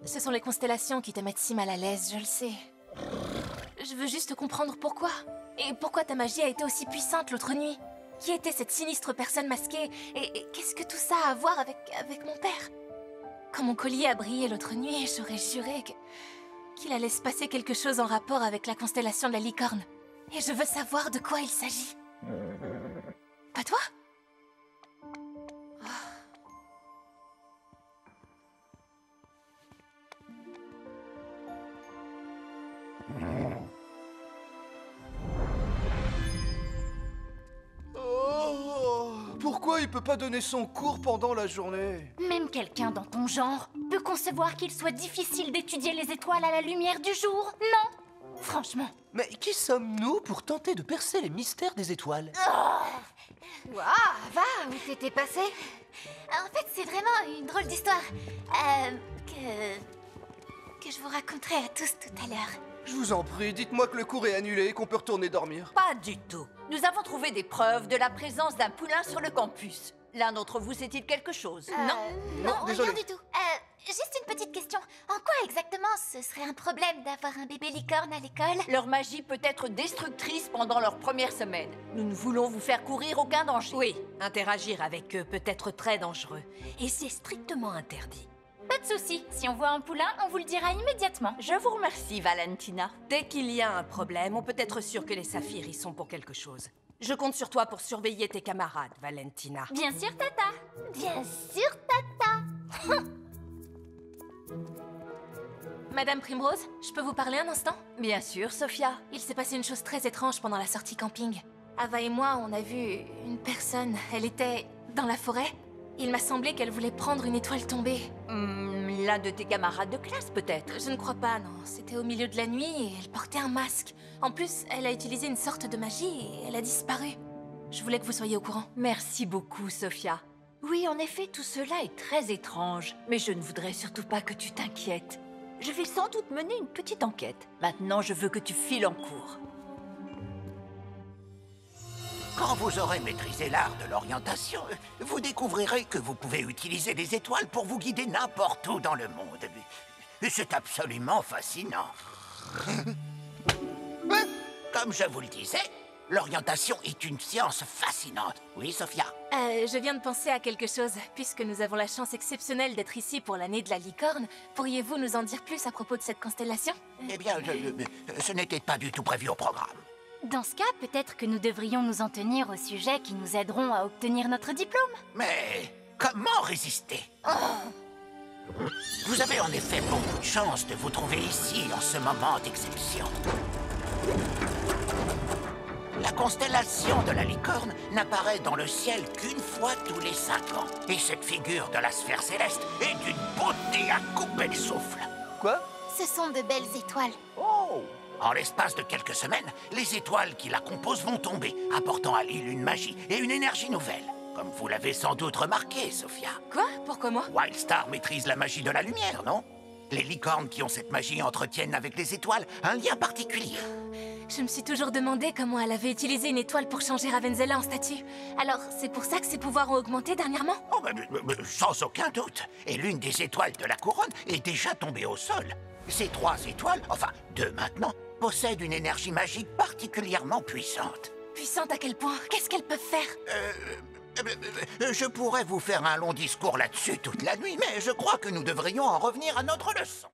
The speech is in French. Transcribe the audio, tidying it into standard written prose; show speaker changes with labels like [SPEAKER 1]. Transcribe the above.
[SPEAKER 1] Ce sont les constellations qui te mettent si mal à l'aise, je le sais. Je veux juste comprendre pourquoi. Et pourquoi ta magie a été aussi puissante l'autre nuit. Qui était cette sinistre personne masquée? Et qu'est-ce que tout ça a à voir avec mon père? Quand mon collier a brillé l'autre nuit, j'aurais juré qu'il allait se passer quelque chose en rapport avec la constellation de la licorne. Et je veux savoir de quoi il s'agit. Pas toi?
[SPEAKER 2] Oh, pourquoi il peut pas donner son cours pendant la journée?
[SPEAKER 3] Même quelqu'un dans ton genre peut concevoir qu'il soit difficile d'étudier les étoiles à la lumière du jour, non? Franchement.
[SPEAKER 4] Mais qui sommes-nous pour tenter de percer les mystères des étoiles?
[SPEAKER 3] Waouh, va, où t'étais passé?
[SPEAKER 5] En fait, c'est vraiment une drôle d'histoire que je vous raconterai à tous tout à l'heure.
[SPEAKER 2] Je vous en prie, dites-moi que le cours est annulé et qu'on peut retourner dormir.
[SPEAKER 6] Pas du tout. Nous avons trouvé des preuves de la présence d'un poulain sur le campus. L'un d'entre vous sait-il quelque chose?
[SPEAKER 2] Non, désolé.
[SPEAKER 5] Rien du tout. Juste une petite question. En quoi exactement ce serait un problème d'avoir un bébé licorne à l'école?
[SPEAKER 6] Leur magie peut être destructrice pendant leur première semaine. Nous ne voulons vous faire courir aucun danger.
[SPEAKER 7] Oui, interagir avec eux peut être très dangereux. Et c'est strictement interdit.
[SPEAKER 3] Pas de souci, si on voit un poulain, on vous le dira immédiatement.
[SPEAKER 6] Je vous remercie, Valentina.
[SPEAKER 7] Dès qu'il y a un problème, on peut être sûr que les saphirs y sont pour quelque chose. Je compte sur toi pour surveiller tes camarades, Valentina.
[SPEAKER 3] Bien sûr, Tata.
[SPEAKER 5] Bien sûr, Tata.
[SPEAKER 1] Madame Primrose, je peux vous parler un instant?
[SPEAKER 6] Bien sûr, Sophia.
[SPEAKER 1] Il s'est passé une chose très étrange pendant la sortie camping. Ava et moi, on a vu une personne. Elle était dans la forêt. Il m'a semblé qu'elle voulait prendre une étoile tombée.
[SPEAKER 6] L'un de tes camarades de classe, peut-être?
[SPEAKER 1] Je ne crois pas, non. C'était au milieu de la nuit et elle portait un masque. En plus, elle a utilisé une sorte de magie et elle a disparu. Je voulais que vous soyez au courant.
[SPEAKER 6] Merci beaucoup, Sophia. Oui, en effet, tout cela est très étrange. Mais je ne voudrais surtout pas que tu t'inquiètes. Je vais sans doute mener une petite enquête. Maintenant, je veux que tu files en cours.
[SPEAKER 8] Quand vous aurez maîtrisé l'art de l'orientation, vous découvrirez que vous pouvez utiliser les étoiles pour vous guider n'importe où dans le monde. C'est absolument fascinant. Comme je vous le disais, l'orientation est une science fascinante. Oui, Sophia?
[SPEAKER 1] Je viens de penser à quelque chose. Puisque nous avons la chance exceptionnelle d'être ici pour l'année de la licorne, pourriez-vous nous en dire plus à propos de cette constellation?
[SPEAKER 8] Eh bien, ce n'était pas du tout prévu au programme.
[SPEAKER 3] Dans ce cas, peut-être que nous devrions nous en tenir aux sujets qui nous aideront à obtenir notre diplôme.
[SPEAKER 8] Mais comment résister? Vous avez en effet beaucoup de chance de vous trouver ici en ce moment d'exception. La constellation de la licorne n'apparaît dans le ciel qu'une fois tous les 5 ans. Et cette figure de la sphère céleste est d'une beauté à couper le souffle.
[SPEAKER 2] Quoi?
[SPEAKER 5] Ce sont de belles étoiles.
[SPEAKER 8] Oh! En l'espace de quelques semaines, les étoiles qui la composent vont tomber, apportant à l'île une magie et une énergie nouvelle. Comme vous l'avez sans doute remarqué, Sophia.
[SPEAKER 1] Quoi? Pourquoi moi?
[SPEAKER 8] Wildstar maîtrise la magie de la lumière, non? Les licornes qui ont cette magie entretiennent avec les étoiles un lien particulier.
[SPEAKER 1] Je me suis toujours demandé comment elle avait utilisé une étoile pour changer Ravenzela en statue. Alors, c'est pour ça que ses pouvoirs ont augmenté dernièrement?
[SPEAKER 8] Oh, sans aucun doute. Et l'une des étoiles de la couronne est déjà tombée au sol. Ces 3 étoiles, enfin 2 maintenant, possèdent une énergie magique particulièrement puissante.
[SPEAKER 1] Puissante à quel point? Qu'est-ce qu'elles peuvent faire?
[SPEAKER 8] Je pourrais vous faire un long discours là-dessus toute la nuit, mais je crois que nous devrions en revenir à notre leçon.